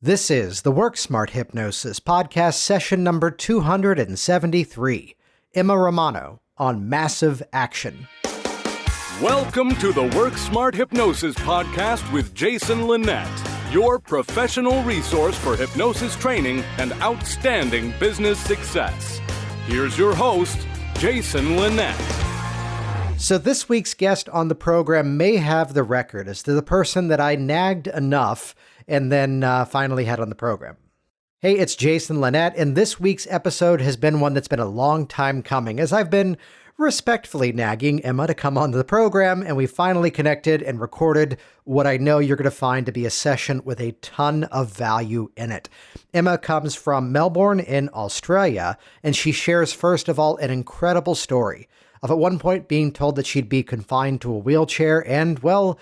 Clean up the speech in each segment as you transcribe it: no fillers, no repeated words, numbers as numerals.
This is the Work Smart Hypnosis podcast session number 273. Emma Romano on massive action. Welcome to the Work Smart Hypnosis podcast with Jason Linett, your professional resource for hypnosis training and outstanding business success. Here's your host, Jason Linett. So this week's guest on the program may have the record as to the person that I nagged enough and then finally had on the program. Hey, it's Jason Linett, and this week's episode has been one that's been a long time coming, as I've been respectfully nagging Emma to come on the program, and we finally connected and recorded what I know you're going to find to be a session with a ton of value in it. Emma comes from Melbourne in Australia, and she shares, first of all, an incredible story of at one point being told that she'd be confined to a wheelchair and, well,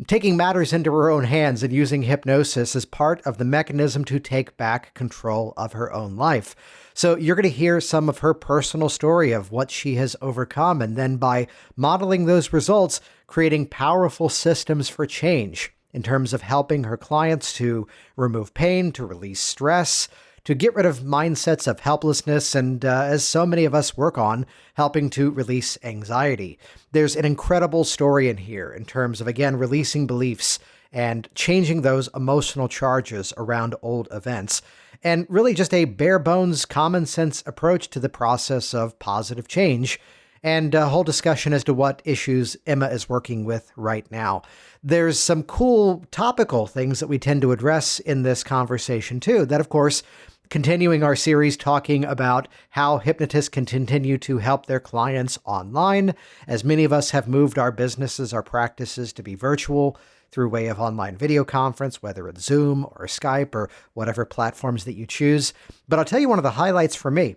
taking matters into her own hands and using hypnosis as part of the mechanism to take back control of her own life. So you're going to hear some of her personal story of what she has overcome, and then by modeling those results, creating powerful systems for change in terms of helping her clients to remove pain, to release stress, to get rid of mindsets of helplessness, and as so many of us work on, helping to release anxiety. There's an incredible story in here in terms of, again, releasing beliefs and changing those emotional charges around old events, and really just a bare bones, common sense approach to the process of positive change, and a whole discussion as to what issues Emma is working with right now. There's some cool topical things that we tend to address in this conversation too, that of course, continuing our series talking about how hypnotists can continue to help their clients online, as many of us have moved our businesses, our practices to be virtual through way of online video conference, whether it's Zoom or Skype or whatever platforms that you choose. But I'll tell you, one of the highlights for me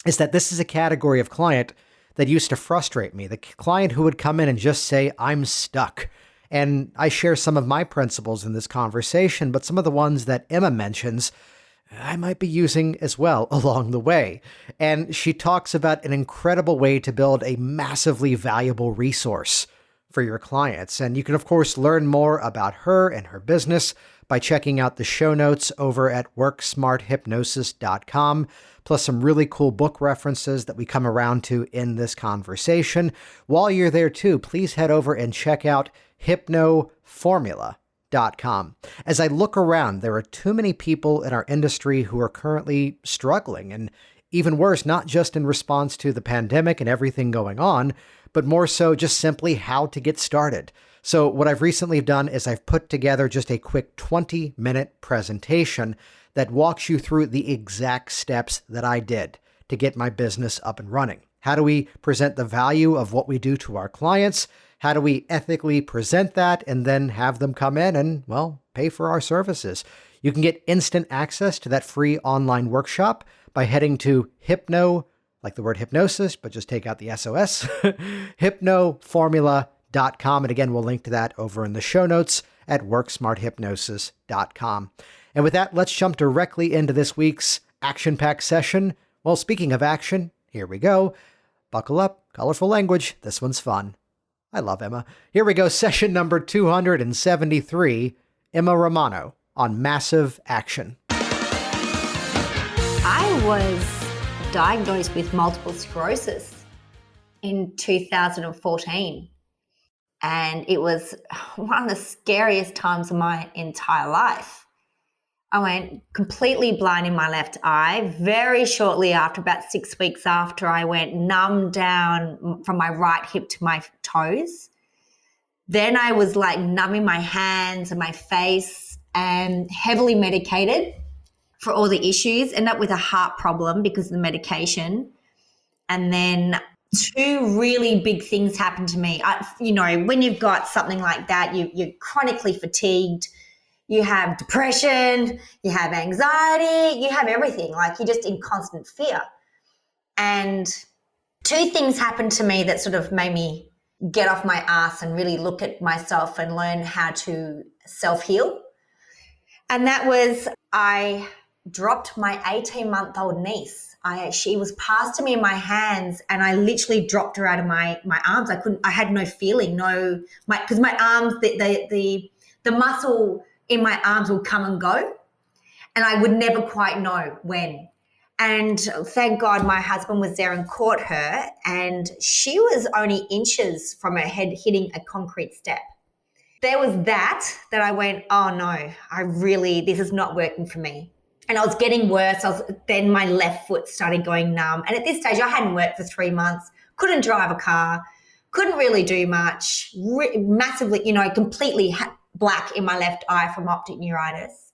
is that this is a category of client that used to frustrate me. The client who would come in and just say, I'm stuck. And I share some of my principles in this conversation, but some of the ones that Emma mentions I might be using as well along the way. And she talks about an incredible way to build a massively valuable resource for your clients. And you can, of course, learn more about her and her business by checking out the show notes over at worksmarthypnosis.com, plus some really cool book references that we come around to in this conversation. While you're there too, please head over and check out hypnoformula.com. As I look around, there are too many people in our industry who are currently struggling, and even worse, not just in response to the pandemic and everything going on, but more so just simply how to get started. So what I've recently done is I've put together just a quick 20-minute presentation that walks you through the exact steps that I did to get my business up and running. How do we present the value of what we do to our clients? How do we ethically present that and then have them come in and, well, pay for our services? You can get instant access to that free online workshop by heading to hypno, like the word hypnosis, but just take out the SOS, hypnoformula.com. And again, we'll link to that over in the show notes at worksmarthypnosis.com. And with that, let's jump directly into this week's action-packed session. Well, speaking of action, here we go. Buckle up, colorful language. This one's fun. I love Emma. Here we go, session number 273, Emma Romano on massive action. I was diagnosed with multiple sclerosis in 2014, and it was one of the scariest times of my entire life. I went completely blind in my left eye. Very shortly after, about 6 weeks after, I went numb down from my right hip to my toes. Then I was like numbing my hands and my face and heavily medicated for all the issues. Ended up with a heart problem because of the medication. And then two really big things happened to me. When you've got something like that, you're chronically fatigued. You have depression, you have anxiety, you have everything. Like, you're just in constant fear. And two things happened to me that sort of made me get off my ass and really look at myself and learn how to self-heal. And that was, I dropped my 18-month-old niece. She was passed to me in my hands, and I literally dropped her out of my arms. I had no feeling, because my arms, the muscle in my arms will come and go. and I would never quite know when. And thank God my husband was there and caught her, and she was only inches from her head hitting a concrete step. There was that I went, oh no, this is not working for me. And I was getting worse. Then my left foot started going numb. And at this stage, I hadn't worked for 3 months, couldn't drive a car, couldn't really do much, massively, completely black in my left eye from optic neuritis.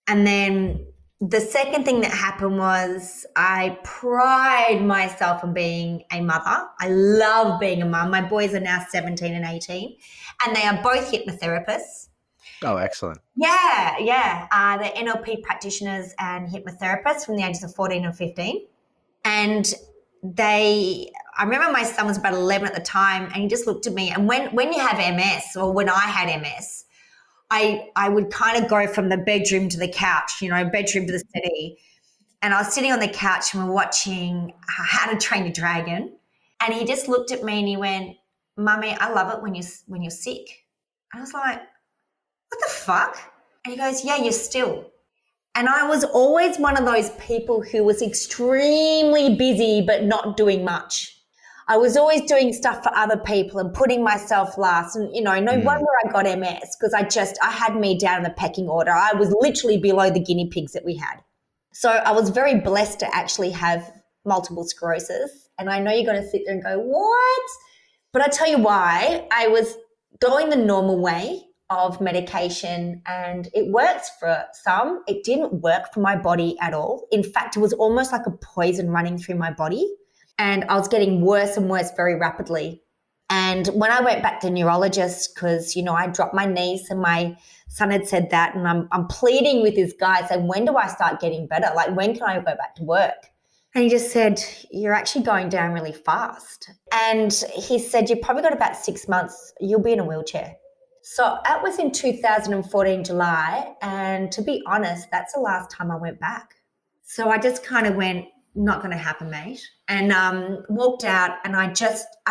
And then the second thing that happened was I pride myself on being a mother. I love being a mum. My boys are now 17 and 18, and they are both hypnotherapists. Oh, excellent. Yeah. They're NLP practitioners and hypnotherapists from the ages of 14 and 15. And I remember my son was about 11 at the time, and he just looked at me. And when you have MS, or when I had MS, I would kind of go from the bedroom to the couch, bedroom to the settee. And I was sitting on the couch and we're watching How to Train a Dragon. And he just looked at me and he went, Mummy, I love it when you're sick. And I was like, what the fuck? And he goes, yeah, you're still. And I was always one of those people who was extremely busy but not doing much. I was always doing stuff for other people and putting myself last. And, no wonder I got MS, because I had me down in the pecking order. I was literally below the guinea pigs that we had. So I was very blessed to actually have multiple sclerosis. And I know you're going to sit there and go, what? But I tell you why. I was going the normal way of medication, and it works for some. It didn't work for my body at all. In fact, it was almost like a poison running through my body. And I was getting worse and worse very rapidly. And when I went back to the neurologist, because, I dropped my niece and my son had said that, and I'm pleading with this guy saying, when do I start getting better? Like, when can I go back to work? And he just said, you're actually going down really fast. And he said, you've probably got about 6 months, you'll be in a wheelchair. So that was in 2014, July. And to be honest, that's the last time I went back. So I just kind of went, not going to happen, mate. And walked out, and I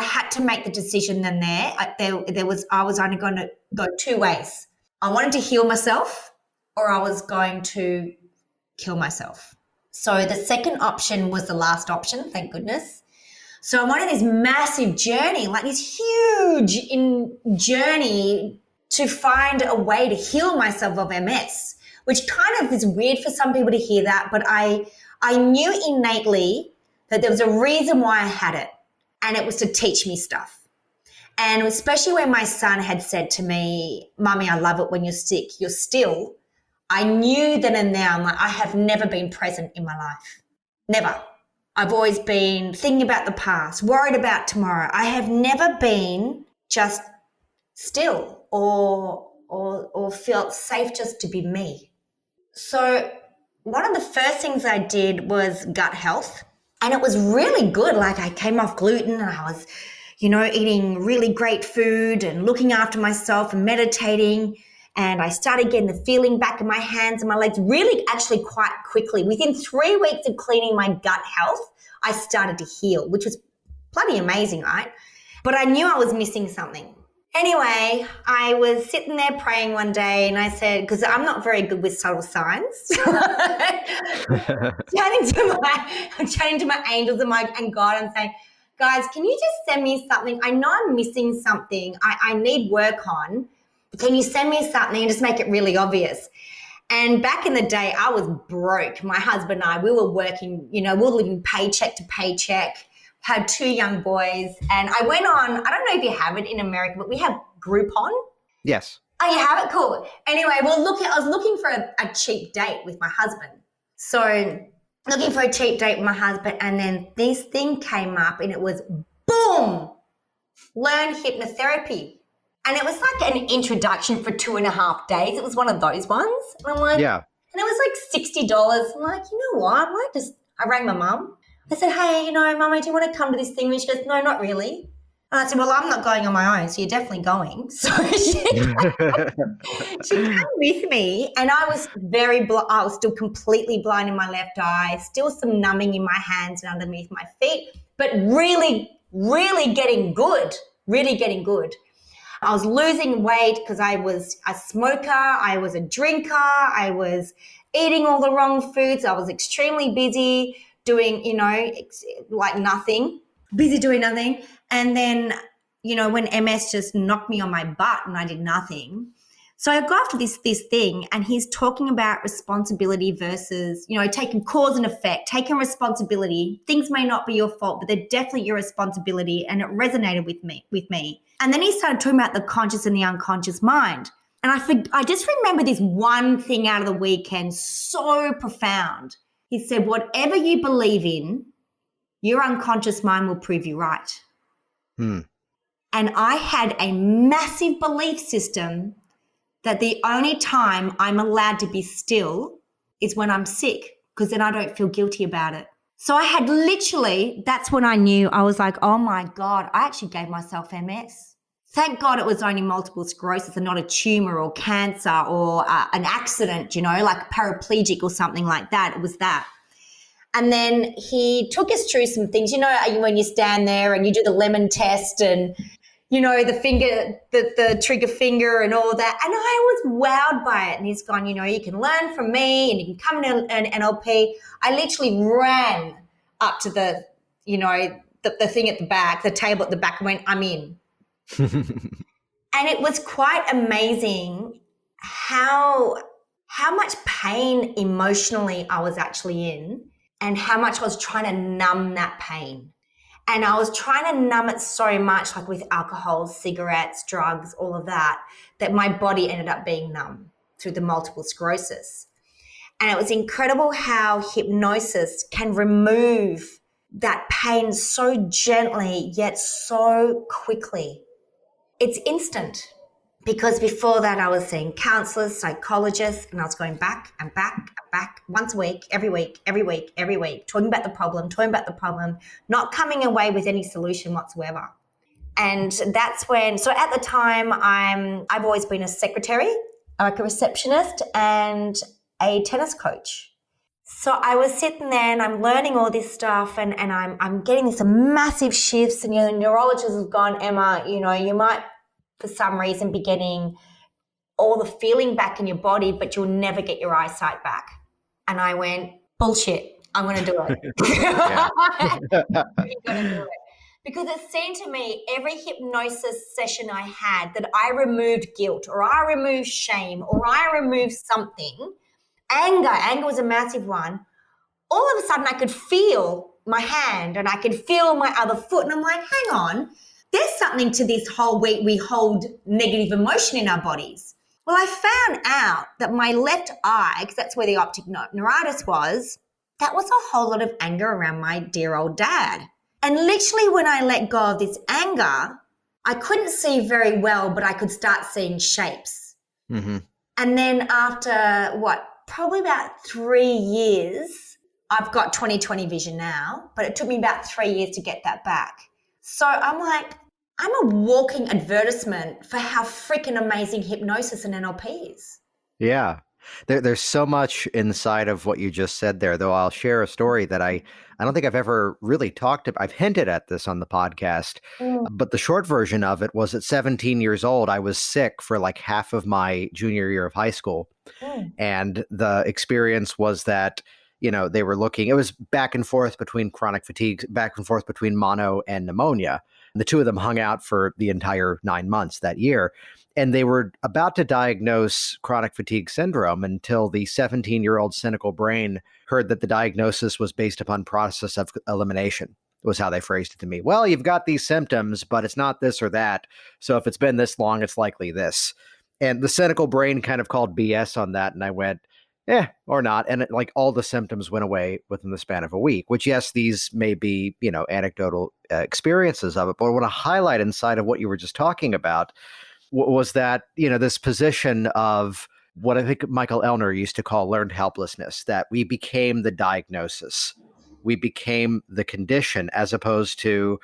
had to make the decision then there. I was only going to go two ways. I wanted to heal myself, or I was going to kill myself. So the second option was the last option, thank goodness. So I'm on this massive journey, like this huge journey to find a way to heal myself of MS, which kind of is weird for some people to hear that, but I knew innately that there was a reason why I had it, and it was to teach me stuff. And especially when my son had said to me, Mummy, I love it when you're sick, you're still, I knew then and there, I'm like, I have never been present in my life. Never. I've always been thinking about the past, worried about tomorrow. I have never been just still or felt safe just to be me. So one of the first things I did was gut health, and it was really good. Like, I came off gluten, and I was, eating really great food and looking after myself and meditating. And I started getting the feeling back in my hands and my legs really actually quite quickly. Within 3 weeks of cleaning my gut health, I started to heal, which was bloody amazing, right? But I knew I was missing something. Anyway, I was sitting there praying one day, and I said, because I'm not very good with subtle signs, chatting to my angels and God and saying, guys, can you just send me something? I know I'm missing something I need work on. Can you send me something and just make it really obvious? And back in the day, I was broke. My husband and I, we were working, we were living paycheck to paycheck. Had 2 young boys, and I went on, I don't know if you have it in America, but we have Groupon. Yes. Oh, you have it? Cool. Anyway, I was looking for a cheap date with my husband. So looking for a cheap date with my husband, and then this thing came up, and it was boom, learn hypnotherapy. And it was like an introduction for 2.5 days. It was one of those ones. And I'm like, yeah. And it was like $60. I'm like, you know what? I rang my mum. I said, hey, Mama, do you want to come to this thing? And she goes, no, not really. And I said, well, I'm not going on my own, so you're definitely going. So she came with me, and I was I was still completely blind in my left eye, still some numbing in my hands and underneath my feet, but really, really getting good, I was losing weight because I was a smoker, I was a drinker, I was eating all the wrong foods. I was extremely busy doing, like nothing, busy doing nothing. And then, when MS just knocked me on my butt and I did nothing. So I go after this thing, and he's talking about responsibility versus, taking cause and effect, taking responsibility. Things may not be your fault, but they're definitely your responsibility. And it resonated with me. And then he started talking about the conscious and the unconscious mind. And I just remember this one thing out of the weekend, so profound. He said, whatever you believe in, your unconscious mind will prove you right. And I had a massive belief system that the only time I'm allowed to be still is when I'm sick, because then I don't feel guilty about it. So I had that's when I knew. I was like, oh my God, I actually gave myself MS. Thank God it was only multiple sclerosis and not a tumor or cancer or an accident, like paraplegic or something like that. It was that. And then he took us through some things, when you stand there and you do the lemon test and, the finger, the trigger finger and all that. And I was wowed by it. And he's gone, you can learn from me and you can come in an NLP. I literally ran up to the thing at the back, the table at the back, and went, I'm in. And it was quite amazing how much pain emotionally I was actually in and how much I was trying to numb that pain. And I was trying to numb it so much, like with alcohol, cigarettes, drugs, all of that my body ended up being numb through the multiple sclerosis. And it was incredible how hypnosis can remove that pain so gently, yet so quickly. It's instant, because before that I was seeing counselors, psychologists, and I was going back and back and back once a week, every week, talking about the problem, not coming away with any solution whatsoever. And that's when, so at the time I've always been a secretary, like a receptionist and a tennis coach. So I was sitting there and I'm learning all this stuff and I'm getting this massive shifts, and the neurologist has gone, Emma, you might for some reason be getting all the feeling back in your body, but you'll never get your eyesight back. And I went, bullshit, I'm going to do it. You're going to do it. Because it seemed to me every hypnosis session I had that I removed guilt or I removed shame or I removed something, anger was a massive one. All of a sudden I could feel my hand and I could feel my other foot. And I'm like, hang on, there's something to this whole we hold negative emotion in our bodies. Well, I found out that my left eye, because that's where the optic neuritis was, that was a whole lot of anger around my dear old dad. And literally when I let go of this anger, I couldn't see very well, but I could start seeing shapes. Mm-hmm. And then after probably about 3 years, I've got 20/20 vision now, but it took me about 3 years to get that back. So I'm like, I'm a walking advertisement for how freaking amazing hypnosis and NLP is. Yeah. There's so much inside of what you just said there, though I'll share a story that I don't think I've ever really talked about. I've hinted at this on the podcast, but the short version of it was at 17 years old, I was sick for like half of my junior year of high school. And the experience was that, they were looking, it was back and forth between chronic fatigue, back and forth between mono and pneumonia. The two of them hung out for the entire 9 months that year. And they were about to diagnose chronic fatigue syndrome until the 17-year-old cynical brain heard that the diagnosis was based upon process of elimination, was how they phrased it to me. Well, you've got these symptoms, but it's not this or that. So if it's been this long, it's likely this. And the cynical brain kind of called BS on that. And I went, or not. And all the symptoms went away within the span of a week, which, yes, these may be, anecdotal experiences of it. But I want to highlight inside of what you were just talking about was that, this position of what I think Michael Elner used to call learned helplessness, that we became the diagnosis. We became the condition, as opposed to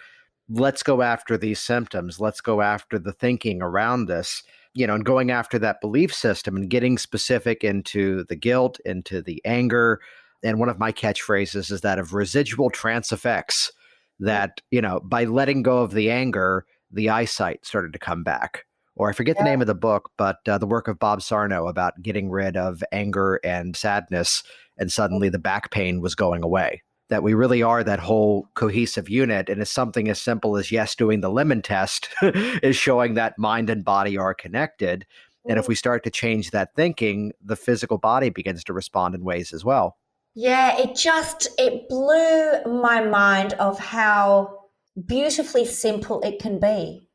let's go after these symptoms. Let's go after the thinking around this, and going after that belief system and getting specific into the guilt, into the anger. And one of my catchphrases is that of residual trance effects, that, by letting go of the anger, the eyesight started to come back. Or I forget the name of the book, but the work of Bob Sarno about getting rid of anger and sadness, and suddenly the back pain was going away. That we really are that whole cohesive unit. And it's something as simple as, yes, doing the lemon test is showing that mind and body are connected. And if we start to change that thinking, the physical body begins to respond in ways as well. Yeah, it blew my mind of how beautifully simple it can be.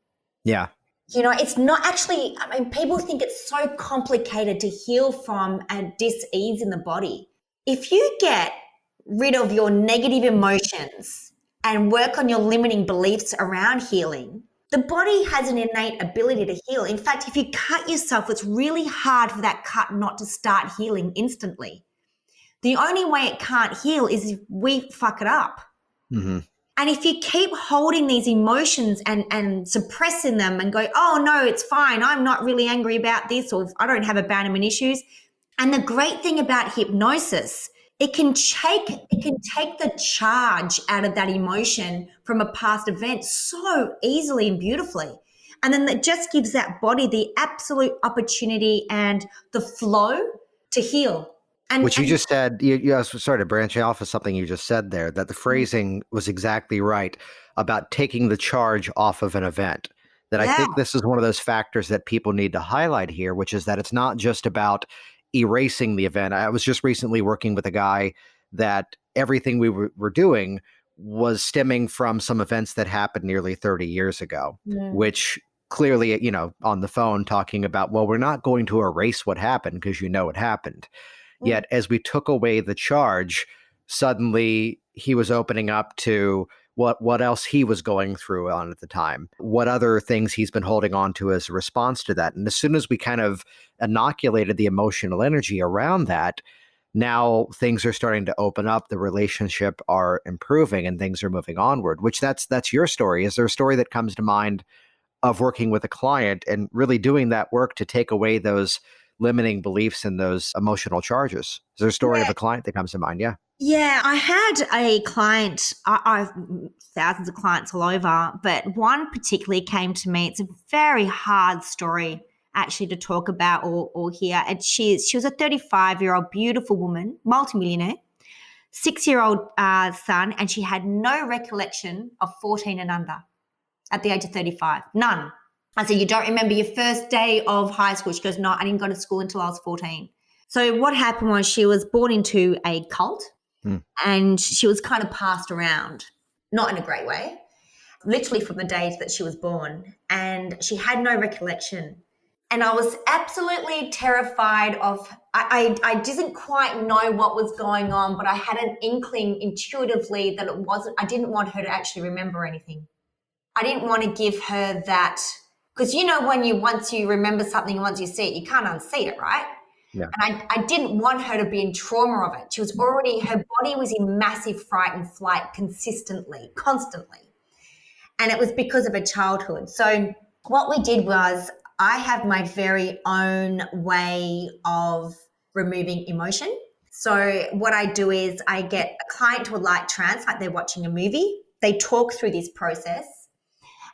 Yeah. It's not actually, people think it's so complicated to heal from a dis-ease in the body. If you get rid of your negative emotions and work on your limiting beliefs around healing, the body has an innate ability to heal. In fact, if you cut yourself, it's really hard for that cut not to start healing instantly. The only way it can't heal is if we fuck it up. Mm-hmm. And if you keep holding these emotions and suppressing them and go, oh, no, it's fine, I'm not really angry about this, or I don't have abandonment issues. And the great thing about hypnosis, it can take the charge out of that emotion from a past event so easily and beautifully. And then that just gives that body the absolute opportunity and the flow to heal. Which you just said, I was sort of branching off of something you just said there, that the phrasing was exactly right about taking the charge off of an event. That I think this is one of those factors that people need to highlight here, which is that it's not just about erasing the event. I was just recently working with a guy that everything we were doing was stemming from some events that happened nearly 30 years ago, which clearly, on the phone talking about, well, we're not going to erase what happened because it happened. Yet as we took away the charge, suddenly he was opening up to what else he was going through on at the time, what other things he's been holding on to as a response to that. And as soon as we kind of inoculated the emotional energy around that, now things are starting to open up, the relationship are improving, and things are moving onward, which that's your story. Is there a story that comes to mind of working with a client and really doing that work to take away those limiting beliefs and those emotional charges? Is there a story of a client that comes to mind? Yeah. Yeah, I had a client, I've thousands of clients all over, but one particularly came to me. It's a very hard story actually to talk about or hear. And she was a 35-year-old beautiful woman, multimillionaire, 6-year-old son, and she had no recollection of 14 and under at the age of 35. None. I said, you don't remember your first day of high school? She goes, no, I didn't go to school until I was 14. So what happened was she was born into a cult and she was kind of passed around, not in a great way, literally from the days that she was born. And she had no recollection. And I was absolutely terrified of, I didn't quite know what was going on, but I had an inkling intuitively that I didn't want her to actually remember anything. I didn't want to give her that. Because once you remember something, once you see it, you can't unsee it, right? Yeah. And I didn't want her to be in trauma of it. Her body was in massive fright and flight constantly. And it was because of her childhood. So what we did was I have my very own way of removing emotion. So what I do is I get a client to a light trance, like they're watching a movie. They talk through this process.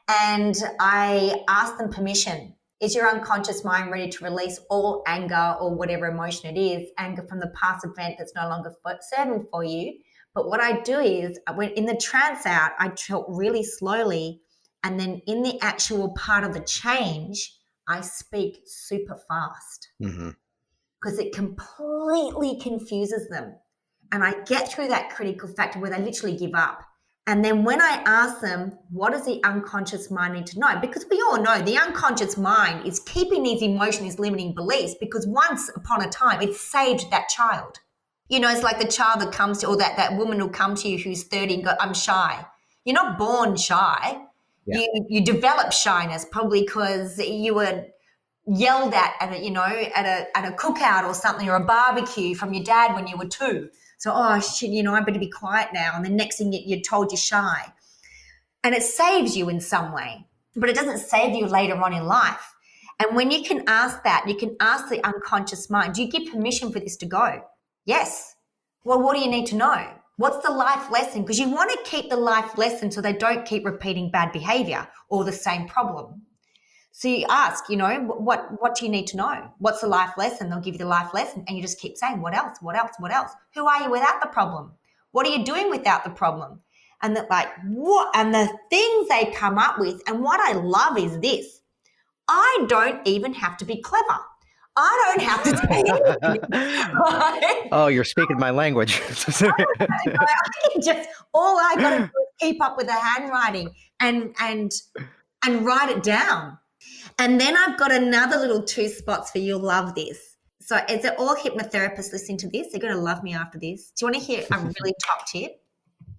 And I ask them permission. Is your unconscious mind ready to release all anger or whatever emotion it is, anger from the past event that's no longer serving for you? But what I do is, when in the trance out, I talk really slowly. And then in the actual part of the change, I speak super fast because it completely confuses them. And I get through that critical factor where they literally give up. And then when I ask them, what does the unconscious mind need to know? Because we all know the unconscious mind is keeping these emotions, these limiting beliefs, because once upon a time, it saved that child. It's like the child that comes to, or that woman will come to you who's 30 and go, I'm shy. You're not born shy. Yeah. You develop shyness probably because you were yelled at a cookout or something, or a barbecue from your dad when you were 2. So, I better be quiet now. And the next thing you're told you're shy. And it saves you in some way, but it doesn't save you later on in life. And when you can ask that, you can ask the unconscious mind, do you give permission for this to go? Yes. Well, what do you need to know? What's the life lesson? Because you want to keep the life lesson so they don't keep repeating bad behavior or the same problem. So you ask, what do you need to know? What's the life lesson? They'll give you the life lesson, and you just keep saying, what else? What else? What else? Who are you without the problem? What are you doing without the problem? And that, like, what? And the things they come up with. And what I love is this: I don't even have to be clever. I don't have to say anything. Oh, you're speaking my language. All I got to do is keep up with the handwriting and write it down. And then I've got another little 2 spots for you. You'll love this. So is it all hypnotherapists listening to this? They're going to love me after this. Do you want to hear a really top tip?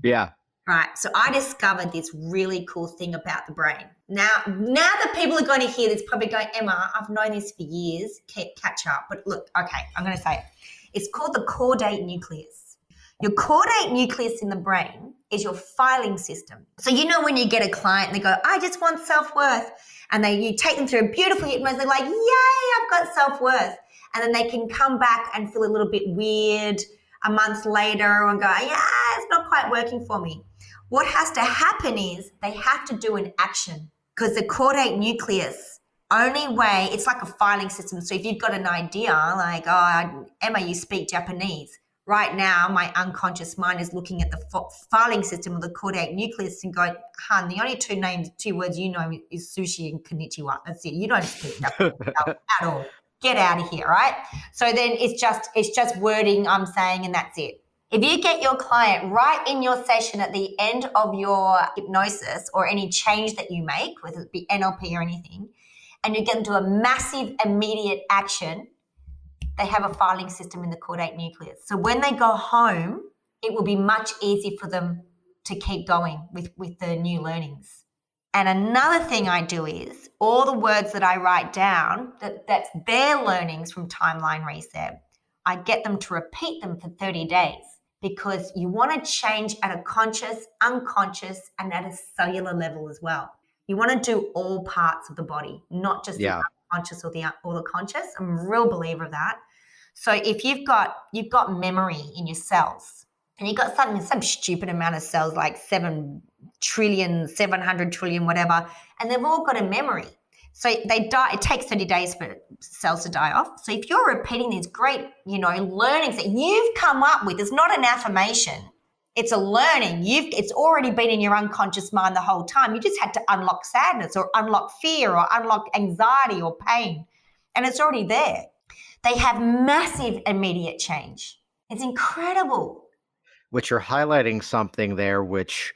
Yeah. Right. So I discovered this really cool thing about the brain. Now that people are going to hear this, probably going, Emma, I've known this for years. Catch up. But look, okay, I'm going to say it. It's called the caudate nucleus. Your caudate nucleus in the brain is your filing system. So when you get a client and they go, I just want self-worth. And you take them through a beautiful hypnosis, they're like, yay, I've got self-worth. And then they can come back and feel a little bit weird a month later and go, yeah, it's not quite working for me. What has to happen is they have to do an action, because the caudate nucleus, only way, it's like a filing system. So if you've got an idea like, oh, Emma, you speak Japanese. Right now, my unconscious mind is looking at the filing system of the caudate nucleus and going, hun, the only two words you know is sushi and konnichiwa. That's it. You don't speak Japanese at all. Get out of here, right? So then it's just wording I'm saying, and that's it. If you get your client right in your session at the end of your hypnosis or any change that you make, whether it be NLP or anything, and you get them to a massive immediate action, they have a filing system in the caudate nucleus. So when they go home, it will be much easier for them to keep going with the new learnings. And another thing I do is all the words that I write down, that's their learnings from Timeline Reset, I get them to repeat them for 30 days. Because you want to change at a conscious, unconscious, and at a cellular level as well. You want to do all parts of the body, not just the unconscious or the conscious. I'm a real believer of that. So if you've got memory in your cells, and you've got some stupid amount of cells, like 7 trillion, 700 trillion, whatever, and they've all got a memory. So they die. It takes 30 days for cells to die off. So if you're repeating these great, learnings that you've come up with, it's not an affirmation. It's a learning. It's already been in your unconscious mind the whole time. You just had to unlock sadness or unlock fear or unlock anxiety or pain. And it's already there. They have massive immediate change. It's incredible. Which you're highlighting something there, which,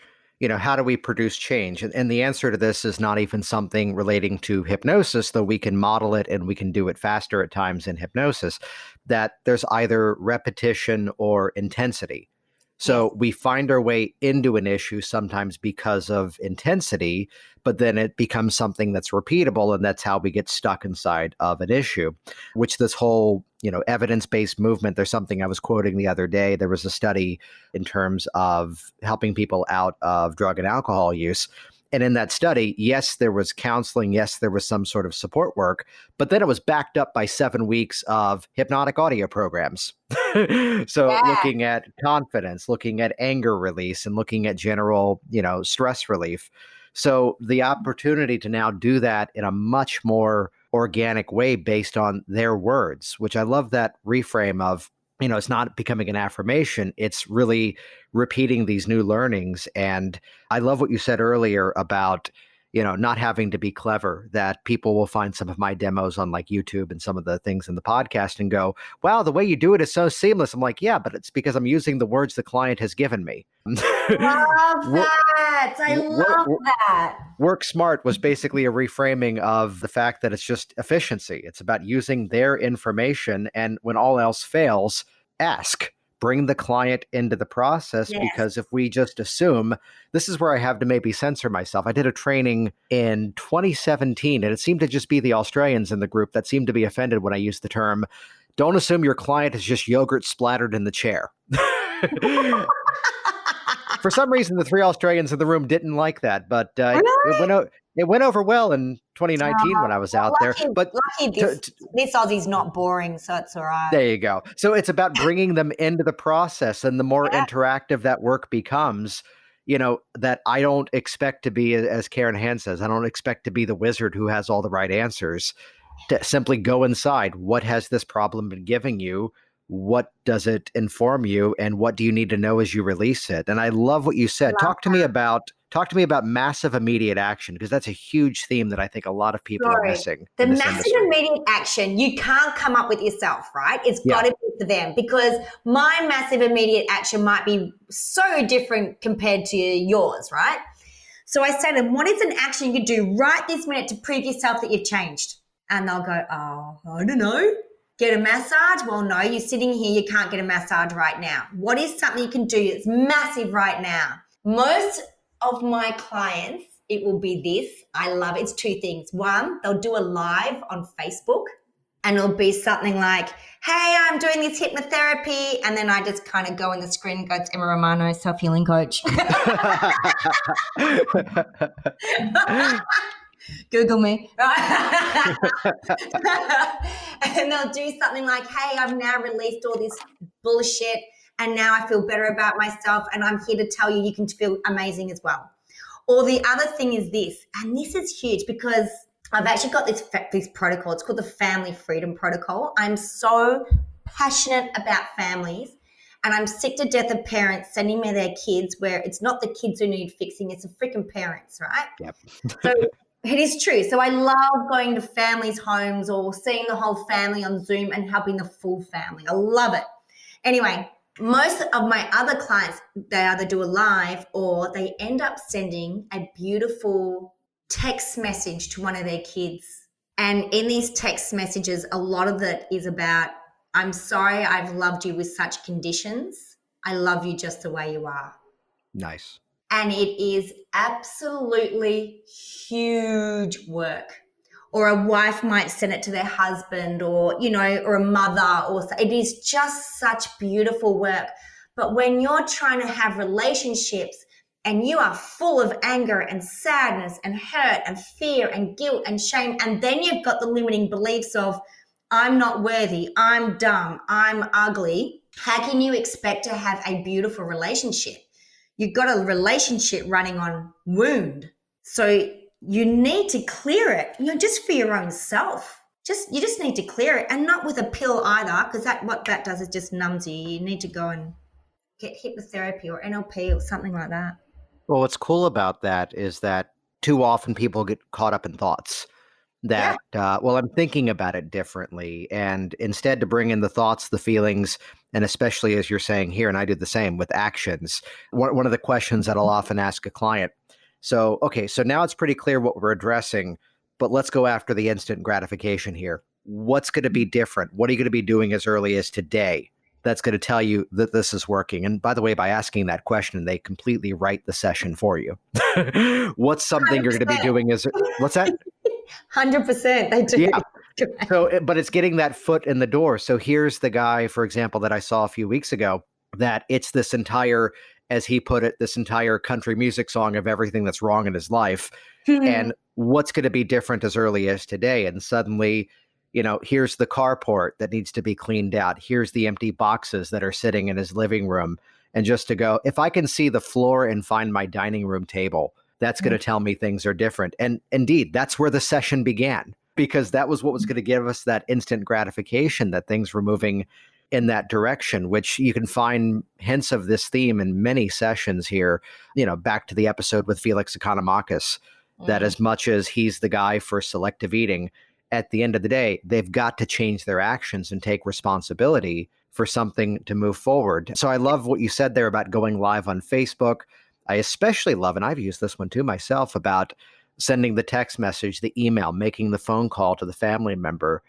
how do we produce change? And the answer to this is not even something relating to hypnosis, though we can model it and we can do it faster at times in hypnosis, that there's either repetition or intensity. So we find our way into an issue sometimes because of intensity, but then it becomes something that's repeatable, and that's how we get stuck inside of an issue, which this whole, evidence-based movement, there's something I was quoting the other day. There was a study in terms of helping people out of drug and alcohol use. And in that study, yes, there was counseling. Yes, there was some sort of support work, but then it was backed up by 7 weeks of hypnotic audio programs. So looking at confidence, looking at anger release, and looking at general, stress relief. So the opportunity to now do that in a much more organic way based on their words, which I love that reframe of, it's not becoming an affirmation. It's really repeating these new learnings. And I love what you said earlier about, not having to be clever, that people will find some of my demos on like YouTube and some of the things in the podcast and go, wow, the way you do it is so seamless. I'm like, yeah, but it's because I'm using the words the client has given me. Love that. I love that. Work smart was basically a reframing of the fact that it's just efficiency. It's about using their information. And when all else fails, ask. Bring the client into the process, because if we just assume, this is where I have to maybe censor myself. I did a training in 2017, and it seemed to just be the Australians in the group that seemed to be offended when I used the term, don't assume your client is just yogurt splattered in the chair. For some reason, the 3 Australians in the room didn't like that, but it went over well in 2019 when I was out there. But this Aussie's not boring, so it's all right. There you go. So it's about bringing them into the process, and the more interactive that work becomes, that I don't expect to be, as Karen Hand says, I don't expect to be the wizard who has all the right answers. To simply go inside. What has this problem been giving you? What does it inform you? And what do you need to know as you release it? And I love what you said. Talk to me about massive immediate action, because that's a huge theme that I think a lot of people are missing. The in this massive industry. immediate action you can't come up with yourself, right? It's Yeah. got to be for them, because my massive immediate action might be so different compared to yours, right? So I say to them, what is an action you could do right this minute to prove yourself that you've changed? And they'll go, oh, I don't know. Get a massage? Well, no, you're sitting here, you can't get a massage right now. What is something you can do that's massive right now? Most of my clients, it will be this. I love it. It's two things. One, they'll do a live on Facebook, and it'll be something like, hey, I'm doing this hypnotherapy. And then I just kind of go in the screen and go, it's Emma Romano, self-healing coach. Google me. Right? And they'll do something like, hey, I've now released all this bullshit and now I feel better about myself and I'm here to tell you you can feel amazing as well. Or the other thing is this, and this is huge because I've actually got this protocol. It's called the Family Freedom Protocol. I'm so passionate about families, and I'm sick to death of parents sending me their kids where it's not the kids who need fixing, it's the freaking parents, right? Yep. So it is true. So I love going to families' homes or seeing the whole family on Zoom and helping the full family. I love it. Anyway, most of my other clients, they either do a live or they end up sending a beautiful text message to one of their kids. And in these text messages, a lot of it is about, I'm sorry I've loved you with such conditions. I love you just the way you are. Nice. And it is absolutely huge work. Or a wife might send it to their husband or, or a mother, or it is just such beautiful work. But when you're trying to have relationships and you are full of anger and sadness and hurt and fear and guilt and shame, and then you've got the limiting beliefs of, I'm not worthy, I'm dumb, I'm ugly, how can you expect to have a beautiful relationship? You've got a relationship running on wound. So you need to clear it, just for your own self. You just need to clear it, and not with a pill either, because what that does is just numbs you. You need to go and get hypnotherapy or NLP or something like that. Well, what's cool about that is that too often people get caught up in thoughts that, I'm thinking about it differently. And instead to bring in the thoughts, the feelings, and especially as you're saying here, and I do the same with actions, one of the questions that I'll often ask a client. So now it's pretty clear what we're addressing, but let's go after the instant gratification here. What's going to be different? What are you going to be doing as early as today that's going to tell you that this is working? And by the way, by asking that question, they completely write the session for you. What's something 100%. You're going to be doing what's that? 100% they do. Yeah. So, but it's getting that foot in the door. So here's the guy, for example, that I saw a few weeks ago, that it's this entire, as he put it, this entire country music song of everything that's wrong in his life. And what's going to be different as early as today? And suddenly, here's the carport that needs to be cleaned out. Here's the empty boxes that are sitting in his living room. And just to go, if I can see the floor and find my dining room table, that's going to tell me things are different. And indeed, that's where the session began, because that was what was going to give us that instant gratification that things were moving in that direction, which you can find hints of this theme in many sessions here, back to the episode with Felix Economakis, that as much as he's the guy for selective eating, at the end of the day, they've got to change their actions and take responsibility for something to move forward. So I love what you said there about going live on Facebook. I especially love, and I've used this one too myself, about sending the text message, the email, making the phone call to the family member,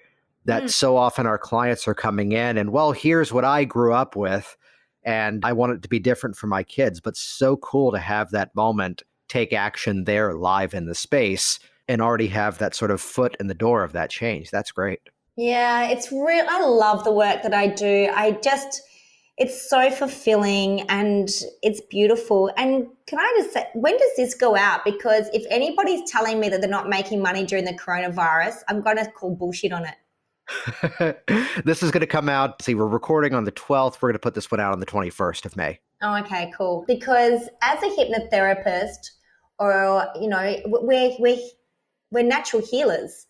that so often our clients are coming in and, well, here's what I grew up with, and I want it to be different for my kids. But so cool to have that moment, take action there live in the space, and already have that sort of foot in the door of that change. That's great. Yeah, it's real. I love the work that I do. It's so fulfilling and it's beautiful. And can I just say, when does this go out? Because if anybody's telling me that they're not making money during the coronavirus, I'm going to call bullshit on it. This is going to come out. See, we're recording on the 12th. We're going to put this one out on the 21st of May. Oh, okay, cool. Because as a hypnotherapist, or we're natural healers,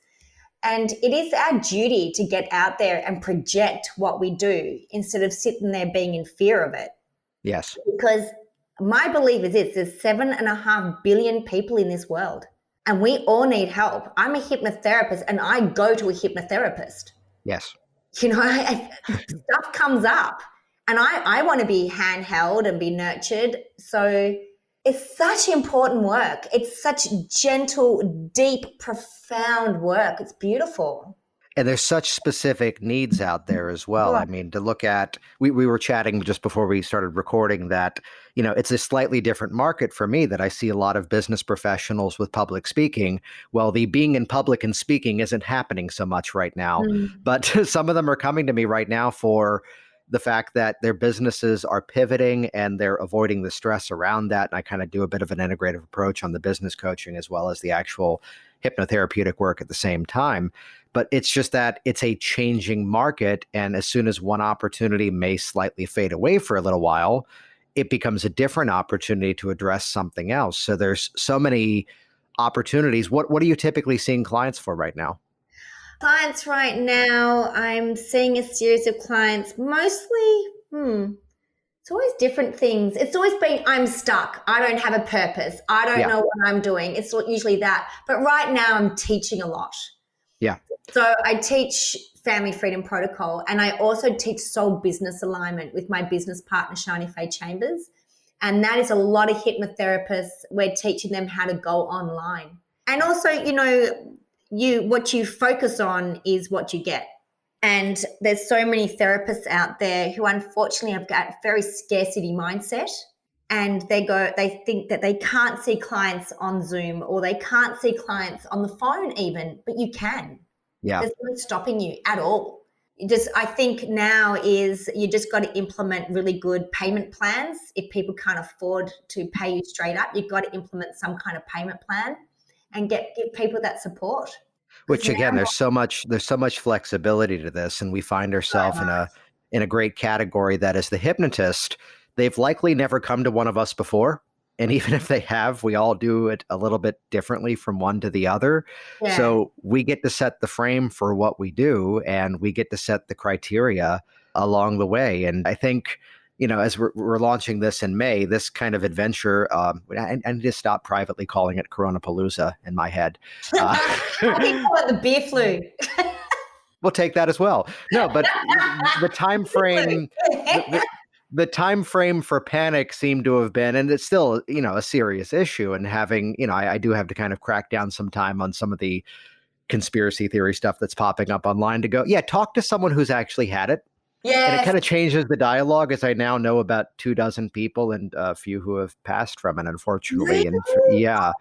and it is our duty to get out there and project what we do instead of sitting there being in fear of it. Yes. Because my belief is this: there's 7.5 billion people in this world, and we all need help. I'm a hypnotherapist, and I go to a hypnotherapist. Yes. Stuff comes up, and I want to be handheld and be nurtured. So it's such important work. It's such gentle, deep, profound work. It's beautiful. And there's such specific needs out there as well. Yeah. I mean, to look at, we were chatting just before we started recording that, it's a slightly different market for me, that I see a lot of business professionals with public speaking. Well, the being in public and speaking isn't happening so much right now, but some of them are coming to me right now for the fact that their businesses are pivoting and they're avoiding the stress around that. And I kind of do a bit of an integrative approach on the business coaching as well as the actual hypnotherapeutic work at the same time. But it's just that it's a changing market. And as soon as one opportunity may slightly fade away for a little while, it becomes a different opportunity to address something else. So there's so many opportunities. What are you typically seeing clients for right now? Clients right now, I'm seeing a series of clients, mostly, it's always different things. It's always been, I'm stuck. I don't have a purpose. I don't know what I'm doing. It's usually that. But right now I'm teaching a lot. Yeah. So I teach Family Freedom Protocol, and I also teach Soul Business Alignment with my business partner, Shani Faye Chambers. And that is a lot of hypnotherapists. We're teaching them how to go online. And also, what you focus on is what you get. And there's so many therapists out there who unfortunately have got a very scarcity mindset. And they think that they can't see clients on Zoom, or they can't see clients on the phone even, but you can. Yeah. There's no stopping you at all. I think now is you just got to implement really good payment plans. If people can't afford to pay you straight up, you've got to implement some kind of payment plan and give people that support. Which again, there's so much flexibility to this, and we find ourselves in a great category that as the hypnotist, they've likely never come to one of us before. And even if they have, we all do it a little bit differently from one to the other. Yeah. So we get to set the frame for what we do, and we get to set the criteria along the way. And I think, as we're launching this in May, this kind of adventure, I need to stop privately calling it Coronapalooza in my head. I think call it the beer flu. We'll take that as well. No, but the time frame, the time frame for panic seemed to have been, and it's still, a serious issue. And having, I do have to kind of crack down some time on some of the conspiracy theory stuff that's popping up online to go, talk to someone who's actually had it. Yeah. And it kind of changes the dialogue, as I now know about 24 people and a few who have passed from it, unfortunately. Really? And No.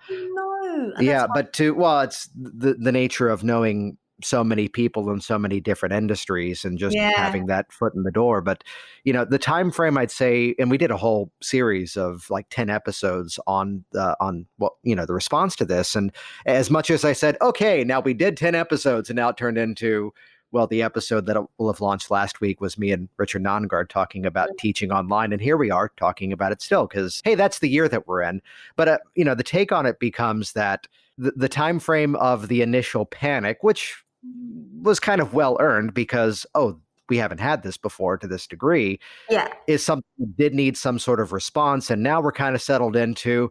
It's the nature of knowing so many people in so many different industries and just having that foot in the door. But, the time frame, I'd say, and we did a whole series of like 10 episodes on what, the response to this. And as much as I said, okay, now we did 10 episodes, and now it turned into, well, the episode that will have launched last week was me and Richard Nongard talking about teaching online. And here we are talking about it still because, hey, that's the year that we're in. But, the take on it becomes that the time frame of the initial panic, which was kind of well earned because, we haven't had this before to this degree, is something that did need some sort of response. And now we're kind of settled into,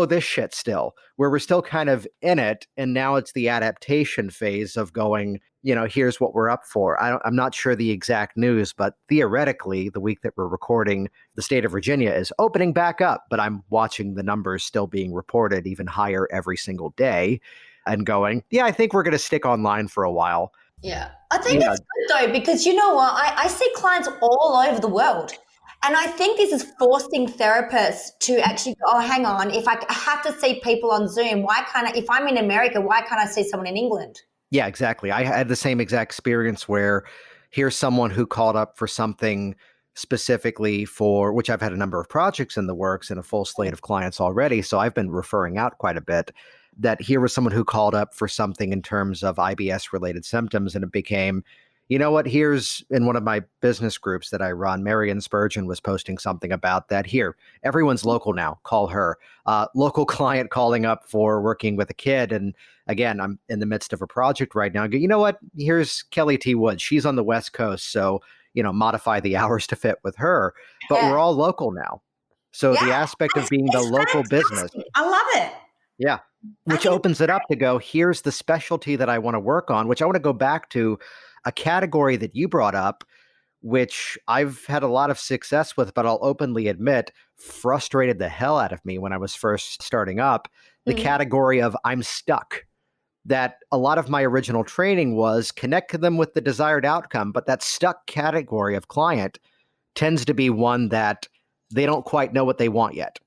this shit still, where we're still kind of in it. And now it's the adaptation phase of going, here's what we're up for. I'm not sure the exact news, but theoretically, the week that we're recording, the state of Virginia is opening back up, but I'm watching the numbers still being reported even higher every single day and going, I think we're going to stick online for a while. Yeah. I think it's good though, because you know what? I see clients all over the world. And I think this is forcing therapists to actually go, oh, hang on, if I have to see people on Zoom, why can't if I'm in America, why can't I see someone in England? Yeah, exactly. I had the same exact experience where here's someone who called up for something specifically for which I've had a number of projects in the works and a full slate of clients already. So I've been referring out quite a bit. That here was someone who called up for something in terms of IBS related symptoms. And it became, You know what? Here's in one of my business groups that I run, Marion Spurgeon was posting something about that. Here, everyone's local now. Call her. Local client calling up for working with a kid. And again, I'm in the midst of a project right now. I go, you know what? Here's Kelly T. Woods. She's on the West Coast. So, modify the hours to fit with her. But Yeah. we're all local now. So the Yeah, aspect of being the local business. I love it. Yeah. Which opens it up to go, here's the specialty that I want to work on, which I want to go back to a category that you brought up, which I've had a lot of success with, but I'll openly admit frustrated the hell out of me when I was first starting up, the category of I'm stuck. That a lot of my original training was connect them with the desired outcome, but that stuck category of client tends to be one that they don't quite know what they want yet.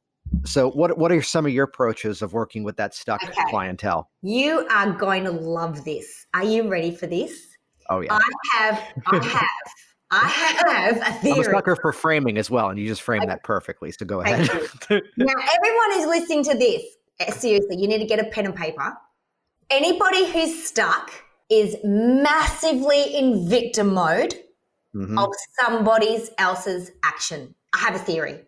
So what are some of your approaches of working with that stuck clientele? You are going to love this. Are you ready for this? Oh yeah. I have a theory. I'm a sucker for framing as well, and you just framed that perfectly. So go ahead. Now, everyone who's listening to this, seriously, you need to get a pen and paper. Anybody who's stuck is massively in victim mode of somebody else's action. I have a theory.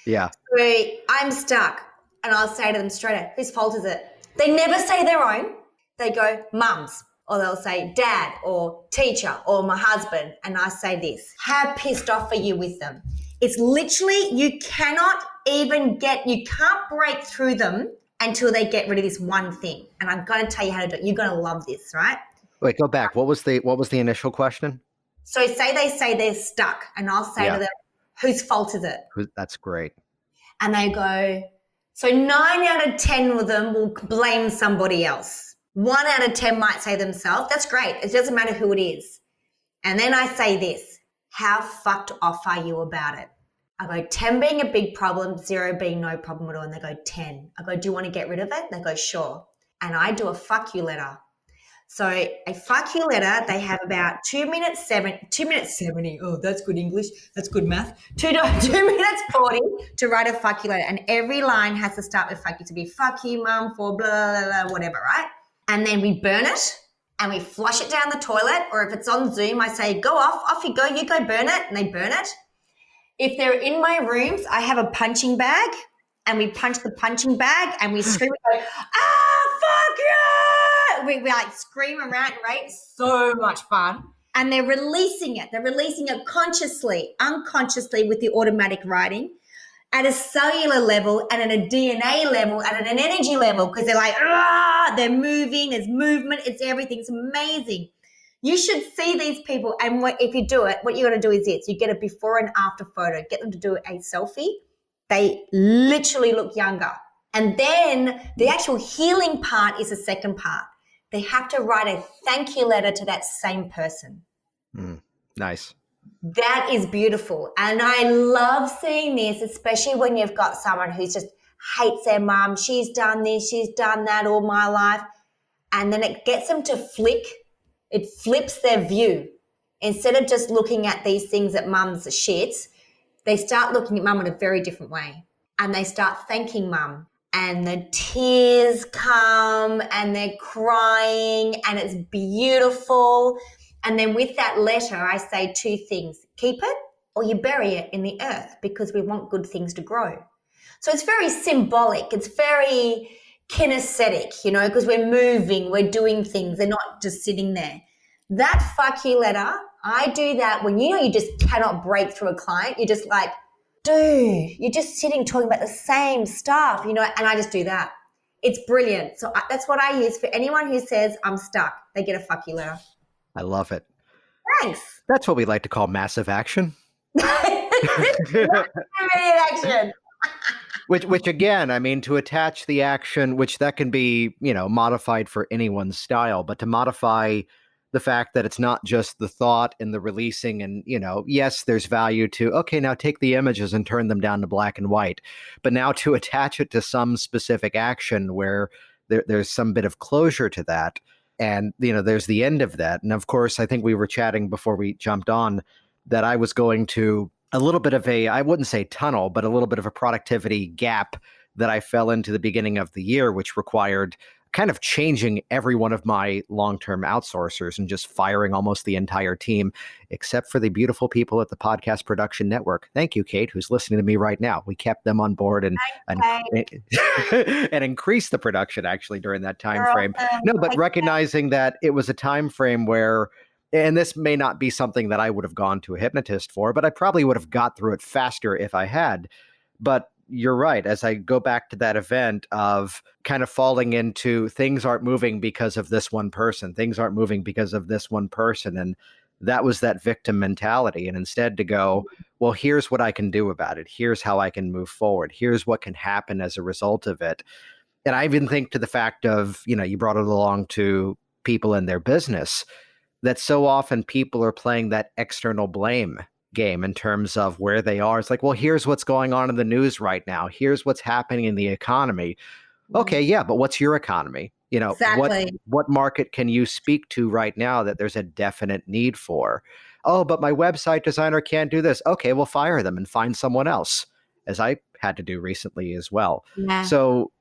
Yeah. So I'm stuck, and I'll say to them straight out, whose fault is it? They never say their own. They go, mum's, or they'll say dad or teacher or my husband. And I say this, how pissed off are you with them? It's literally, you can't break through them until they get rid of this one thing. And I'm going to tell you how to do it. You're going to love this, right? Wait, go back. What was the initial question? So say they're stuck, and I'll say to them, whose fault is it? That's great. And they go, so 9 out of 10 of them will blame somebody else. 1 out of 10 might say themselves. That's great. It doesn't matter who it is. And then I say this, how fucked off are you about it? I go, 10 being a big problem, 0 being no problem at all. And they go, 10. I go, do you want to get rid of it? They go, sure. And I do a fuck you letter. So a fuck you letter, they have about 2 minutes 70. Oh, that's good English. That's good math. 2 minutes 40 to write a fuck you letter. And every line has to start with fuck you, to be fuck you, mum, for blah, blah, blah, whatever, right? And then we burn it and we flush it down the toilet. Or if it's on Zoom, I say, go off you go burn it. And they burn it. If they're in my rooms, I have a punching bag and we punch the punching bag and we scream and go, fuck you! We like scream and rant and rave. So much fun. And they're releasing it. They're releasing it consciously, unconsciously with the automatic writing at a cellular level and at a DNA level and at an energy level, because they're like, they're moving, there's movement, it's everything. It's amazing. You should see these people, and if you do it, what you're going to do is this. You get a before and after photo. Get them to do a selfie. They literally look younger. And then the actual healing part is the second part. They have to write a thank you letter to that same person. Nice. That is beautiful. And I love seeing this, especially when you've got someone who just hates their mum. She's done this, she's done that all my life. And then it gets them to it flips their view. Instead of just looking at these things that mum's shits, they start looking at mum in a very different way. And they start thanking mum. And the tears come and they're crying and it's beautiful. And then with that letter, I say 2 things. Keep it or you bury it in the earth, because we want good things to grow. So it's very symbolic. It's very kinesthetic, because we're moving, we're doing things. They're not just sitting there. That fuck you letter, I do that when you just cannot break through a client. You're just like, dude, you're just sitting talking about the same stuff, and I just do that. It's brilliant. So that's what I use for anyone who says I'm stuck. They get a fuck you letter. I love it. Thanks. That's what we like to call massive action. Action. Which again, I mean, to attach the action, which that can be, modified for anyone's style, but to modify the fact that it's not just the thought and the releasing and, yes, there's value to, okay, now take the images and turn them down to black and white, but now to attach it to some specific action where there's some bit of closure to that. And, there's the end of that. And of course, I think we were chatting before we jumped on that I was going to a little bit of I wouldn't say tunnel, but a little bit of a productivity gap that I fell into the beginning of the year, which required kind of changing every one of my long-term outsourcers and just firing almost the entire team, except for the beautiful people at the Podcast Production Network. Thank you, Kate, who's listening to me right now. We kept them on board and and increased the production actually during that time frame. No, but recognizing that it was a time frame where, and this may not be something that I would have gone to a hypnotist for, but I probably would have got through it faster if I had. But you're right. As I go back to that event of kind of falling into things aren't moving because of this one person, things aren't moving because of this one person. And that was that victim mentality. And instead to go, well, here's what I can do about it. Here's how I can move forward. Here's what can happen as a result of it. And I even think to the fact of, you brought it along to people in their business, that so often people are playing that external blame game in terms of where they are. It's like, well, here's what's going on in the news right now. Here's what's happening in the economy. Okay, yeah, but what's your economy? Exactly. What market can you speak to right now that there's a definite need for? Oh, but my website designer can't do this. Okay, we'll fire them and find someone else, as I had to do recently as well. Yeah. So,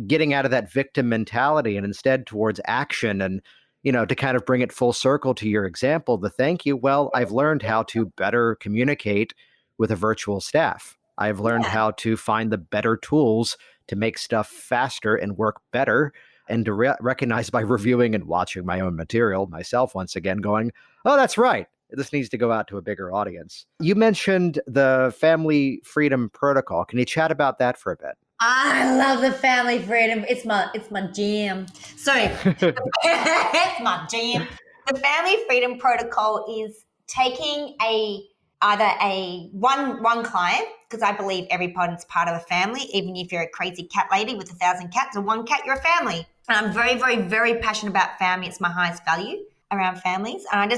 getting out of that victim mentality and instead towards action and to kind of bring it full circle to your example, the thank you. Well, I've learned how to better communicate with a virtual staff. I've learned how to find the better tools to make stuff faster and work better, and to recognize by reviewing and watching my own material myself once again going, oh, that's right. This needs to go out to a bigger audience. You mentioned the Family Freedom Protocol. Can you chat about that for a bit? I love the family freedom. It's my jam. So it's my jam. The Family Freedom Protocol is taking either a one client, because I believe everyone's part of a family, even if you're a crazy cat lady with 1,000 cats or one cat, you're a family. And I'm very, very, very passionate about family. It's my highest value around families. And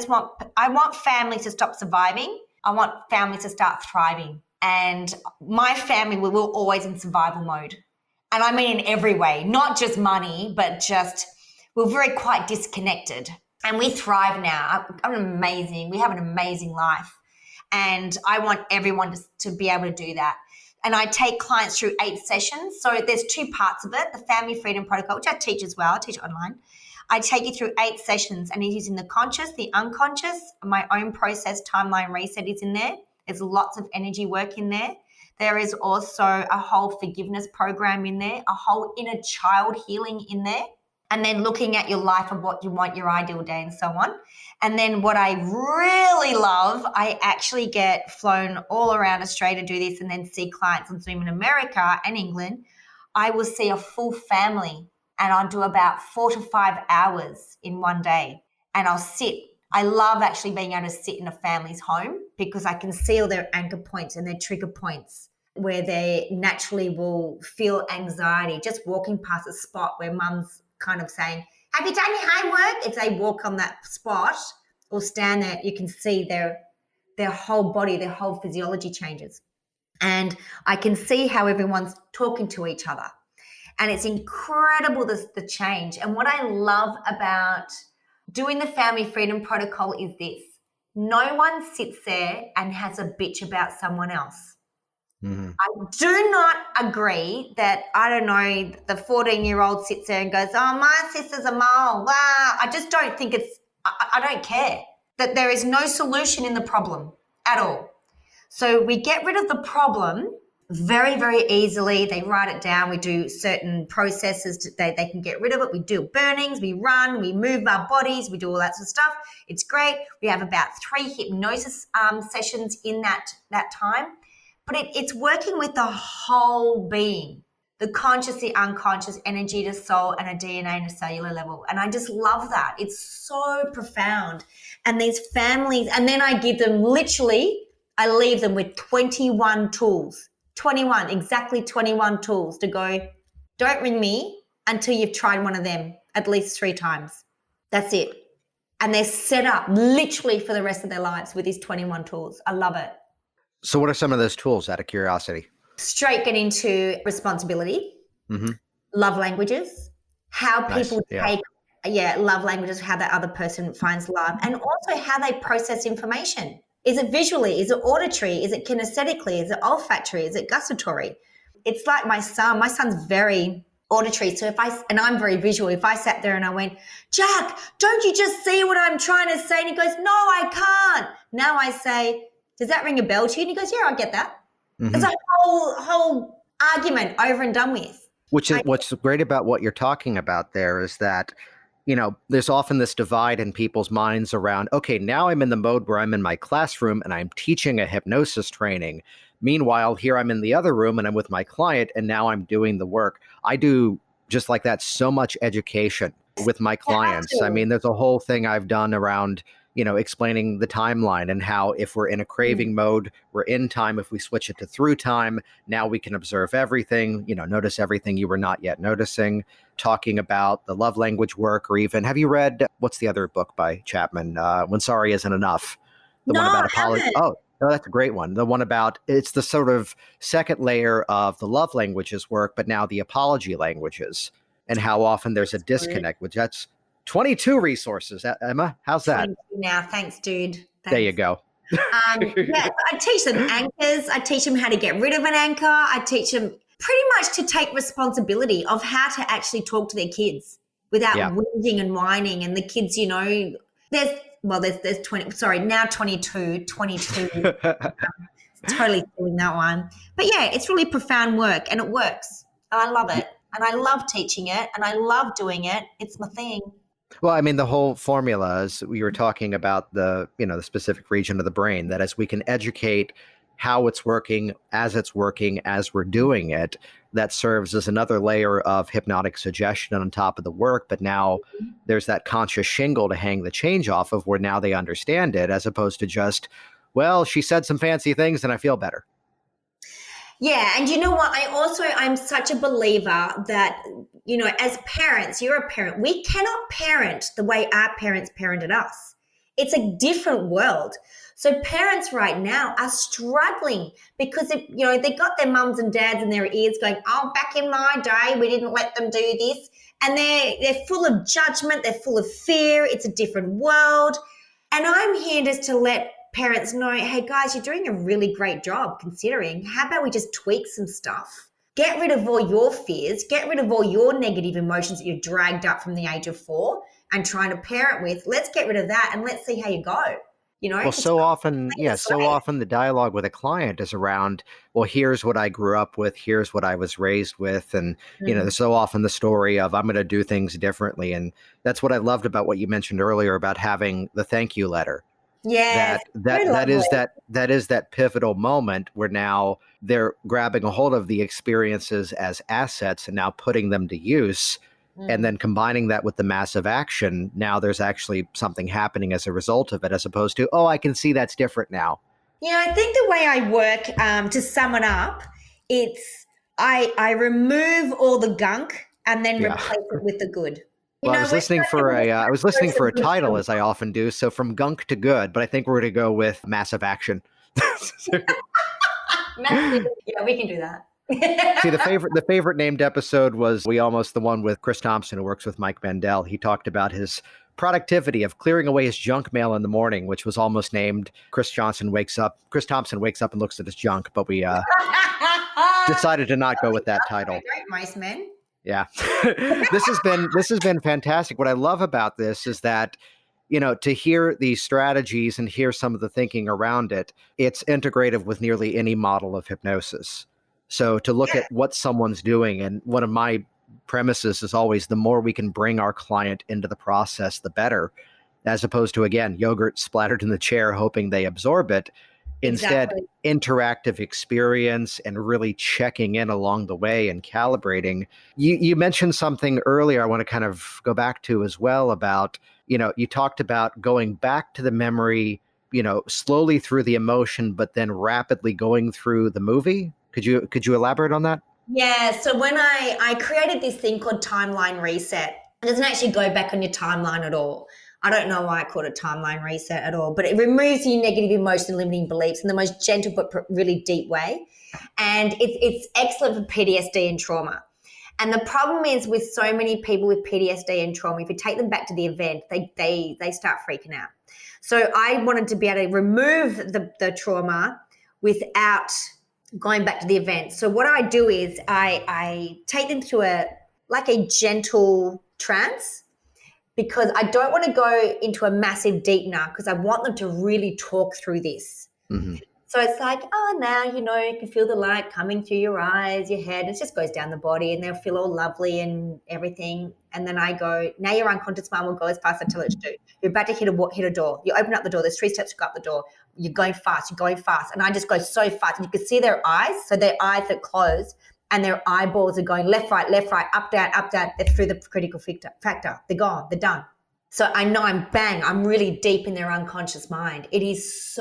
I want families to stop surviving. I want families to start thriving. And my family, we were always in survival mode. And I mean in every way, not just money, but just we're very quite disconnected. And we thrive now. We have an amazing life. And I want everyone to be able to do that. And I take clients through 8 sessions. So there's 2 parts of it, the Family Freedom Protocol, which I teach as well. I teach online. I take you through 8 sessions, and it's using the conscious, the unconscious, my own process, timeline reset is in there. There's lots of energy work in there. There is also a whole forgiveness program in there, a whole inner child healing in there, and then looking at your life and what you want, your ideal day, and so on. And then what I really love, I actually get flown all around Australia to do this and then see clients on Zoom in America and England. I will see a full family, and I'll do about 4 to 5 hours in one day, and I'll sit. I love actually being able to sit in a family's home because I can see all their anchor points and their trigger points where they naturally will feel anxiety just walking past a spot where mum's kind of saying, have you done your homework? If they walk on that spot or stand there, you can see their whole body, their whole physiology changes. And I can see how everyone's talking to each other. And it's incredible, the change. And what I love about doing the Family Freedom Protocol is this. No one sits there and has a bitch about someone else. Mm-hmm. I do not agree that, I don't know, the 14-year-old sits there and goes, oh, my sister's a mole. Wow. I just don't think I don't care. That there is no solution in the problem at all. So we get rid of the problem very, very easily. They write it down. We do certain processes. They can get rid of it. We do burnings. We run. We move our bodies. We do all that sort of stuff. It's great. We have about 3 hypnosis sessions in that time. But it's working with the whole being, the conscious, the unconscious, energy to soul, and a DNA and a cellular level. And I just love that. It's so profound. And these families, and then I give them I leave them with 21 tools. 21, exactly 21 tools to go, don't ring me until you've tried one of them at least 3 times. That's it. And they're set up literally for the rest of their lives with these 21 tools. I love it. So what are some of those tools, out of curiosity? Straight get into responsibility, love languages, how people take love languages, how that other person finds love, and also how they process information. Is it visually? Is it auditory? Is it kinesthetically? Is it olfactory? Is it gustatory? It's like my son. My son's very auditory. So and I'm very visual, if I sat there and I went, Jack, don't you just see what I'm trying to say? And he goes, no, I can't. Now I say, does that ring a bell to you? And he goes, yeah, I get that. Mm-hmm. It's a whole argument over and done with. What's great about what you're talking about there is that, there's often this divide in people's minds around, okay, now I'm in the mode where I'm in my classroom and I'm teaching a hypnosis training. Meanwhile, here I'm in the other room and I'm with my client and now I'm doing the work. I do just like that so much education with my clients. I mean, there's a whole thing I've done around, explaining the timeline and how if we're in a craving mode, we're in time. If we switch it to through time, now we can observe everything, notice everything you were not yet noticing, talking about the love language work, or even, have you read, what's the other book by Chapman? When Sorry Isn't Enough. The one about apology. Oh, that's a great one. The one about, it's the sort of second layer of the love languages work, but now the apology languages, and how often there's a disconnect, which that's 22 resources. Emma, how's that? 22 now. Thanks, dude. Thanks. There you go. I teach them anchors. I teach them how to get rid of an anchor. I teach them pretty much to take responsibility of how to actually talk to their kids without whinging and whining. And the kids, there's 20, sorry, now 22. Totally stealing that one. But yeah, it's really profound work and it works. And I love it. And I love teaching it and I love doing it. It's my thing. Well, I mean, the whole formula is we were talking about the specific region of the brain, that as we can educate how it's working as we're doing it, that serves as another layer of hypnotic suggestion on top of the work. But now there's that conscious shingle to hang the change off of, where now they understand it, as opposed to just, well, she said some fancy things and I feel better. Yeah. And you know what? I'm such a believer that, as parents, you're a parent. We cannot parent the way our parents parented us. It's a different world. So parents right now are struggling because, they got their mums and dads in their ears going, oh, back in my day, we didn't let them do this. And they're full of judgment. They're full of fear. It's a different world. And I'm here just to let parents know, hey, guys, you're doing a really great job considering. How about we just tweak some stuff? Get rid of all your fears. Get rid of all your negative emotions that you dragged up from the age of 4 and trying to parent with. Let's get rid of that and let's see how you go. Well, so often the dialogue with a client is around, well, here's what I grew up with, here's what I was raised with. And, there's so often the story of I'm going to do things differently. And that's what I loved about what you mentioned earlier about having the thank you letter. Yeah, that is that pivotal moment where now they're grabbing a hold of the experiences as assets and now putting them to use, and then combining that with the massive action. Now there's actually something happening as a result of it, as opposed to, oh, I can see that's different now. Yeah, I think the way I work, to sum it up, it's I remove all the gunk and then replace it with the good. Well, I was listening for a title, as I often do. So from gunk to good, but I think we're going to go with massive action. Massive, yeah, we can do that. See, the favorite named episode was the one with Chris Thompson, who works with Mike Mandel. He talked about his productivity of clearing away his junk mail in the morning, which was almost named Chris Thompson wakes up and looks at his junk, but we decided to not go with that title. Great, mice men. Yeah. This has been fantastic. What I love about this is that, to hear these strategies and hear some of the thinking around it, it's integrative with nearly any model of hypnosis. So to look at what someone's doing, and one of my premises is always the more we can bring our client into the process, the better, as opposed to, again, yogurt splattered in the chair, hoping they absorb it. Instead, interactive experience and really checking in along the way and calibrating. You mentioned something earlier I want to kind of go back to as well about, you talked about going back to the memory, slowly through the emotion, but then rapidly going through the movie. Could you elaborate on that? Yeah. So when I created this thing called timeline reset, it doesn't actually go back on your timeline at all. I don't know why I called it timeline reset at all, but it removes your negative emotion and limiting beliefs in the most gentle but really deep way. And it's excellent for PTSD and trauma. And the problem is with so many people with PTSD and trauma, if you take them back to the event, they start freaking out. So I wanted to be able to remove the trauma without going back to the event. So what I do is I take them through like a gentle trance, because I don't want to go into a massive deepener because I want them to really talk through this. Mm-hmm. So it's like, oh, now, you know, you can feel the light coming through your eyes, your head. It just goes down the body and they'll feel all lovely and everything. And then I go, now your unconscious mind will go as fast as I tell it to do. You're about to hit a door. You open up the door. There's 3 steps to go up the door. You're going fast. And I just go so fast. And you can see their eyes. So their eyes are closed and their eyeballs are going left, right, up, down. They're through the critical factor. They're gone. They're done. So I know I'm really deep in their unconscious mind. It is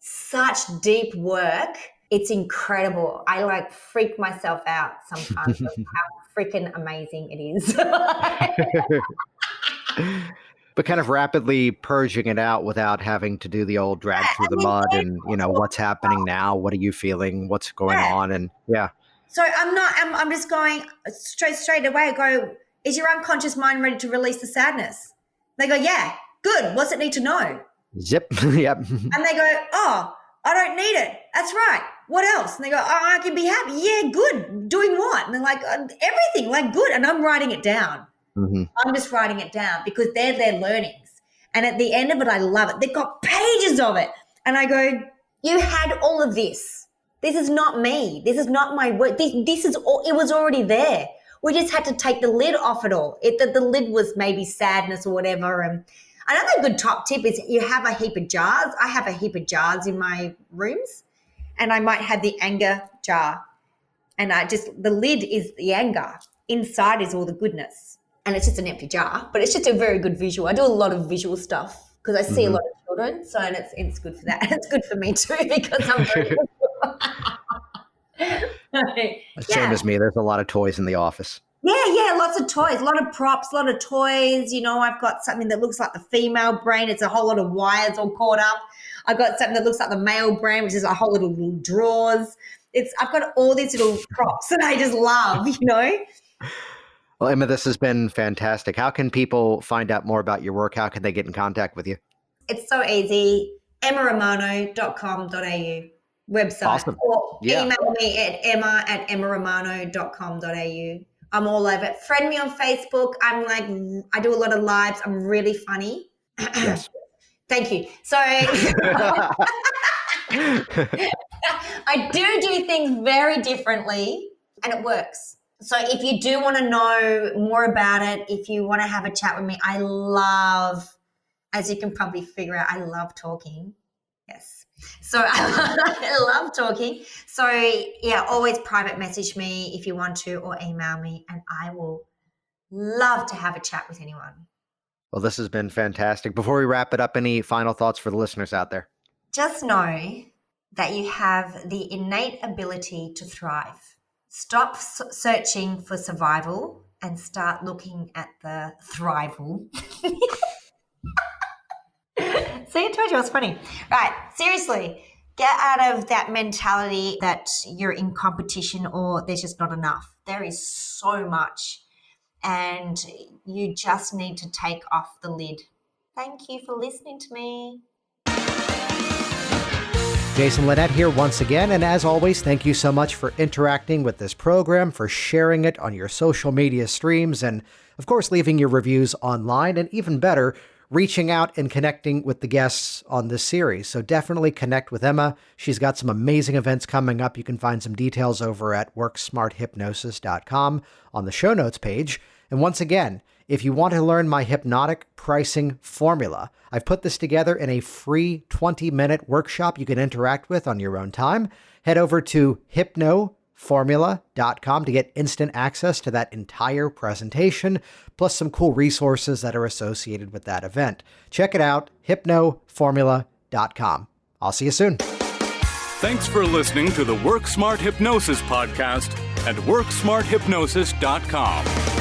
such deep work. It's incredible. I like freak myself out sometimes of how freaking amazing it is. But kind of rapidly purging it out without having to do the old drag through the mud and, you know, what's happening now? What are you feeling? What's going on? And So I'm just going straight away. I go, is your unconscious mind ready to release the sadness? They go, yeah, good. What's it need to know? Zip. Yep. And they go, oh, I don't need it. That's right. What else? And they go, oh, I can be happy. Yeah, good. Doing what? And they're like, everything, like good. And I'm writing it down. Mm-hmm. I'm just writing it down because they're their learnings. And at the end of it, I love it. They've got pages of it. And I go, you had all of this. This is not me. This is not my work. This is all, it was already there. We just had to take the lid off it all. The lid was maybe sadness or whatever. And another good top tip is you have a heap of jars. I have a heap of jars in my rooms, and I might have the anger jar. And the lid is the anger. Inside is all the goodness. And it's just an empty jar, but it's just a very good visual. I do a lot of visual stuff because I see a lot of children. So it's good for that. It's good for me too because I'm very Same as me. There's a lot of toys in the office. Yeah, lots of toys, a lot of props, a lot of toys. You know, I've got something that looks like the female brain. It's a whole lot of wires all caught up. I've got something that looks like the male brain, which is a whole little drawers. I've got all these little props that I just love, you know. Well, Emma, this has been fantastic. How can people find out more about your work? How can they get in contact with you? It's so easy. emmaromano.com.au website. Awesome. Or email me at emma@emmaromano.com.au. I'm all over it. Friend me on Facebook. I do a lot of lives. I'm really funny. Yes. Thank you. So I do things very differently and it works. So if you do want to know more about it, if you want to have a chat with me, I love, as you can probably figure out, I love talking. Yes. So I love talking. So yeah, always private message me if you want to or email me and I will love to have a chat with anyone. Well, this has been fantastic. Before we wrap it up, any final thoughts for the listeners out there? Just know that you have the innate ability to thrive. Stop searching for survival and start looking at the thrival. See, I told you it was funny. Right, seriously, get out of that mentality that you're in competition or there's just not enough. There is so much and you just need to take off the lid. Thank you for listening to me. Jason Linett here once again, and as always, thank you so much for interacting with this program, for sharing it on your social media streams, and of course, leaving your reviews online, and even better, reaching out and connecting with the guests on this series. So definitely connect with Emma. She's got some amazing events coming up. You can find some details over at worksmarthypnosis.com on the show notes page. And once again, if you want to learn my hypnotic pricing formula, I've put this together in a free 20-minute workshop you can interact with on your own time. Head over to hypnoformula.com to get instant access to that entire presentation, plus some cool resources that are associated with that event. Check it out, hypnoformula.com. I'll see you soon. Thanks for listening to the Work Smart Hypnosis podcast at worksmarthypnosis.com.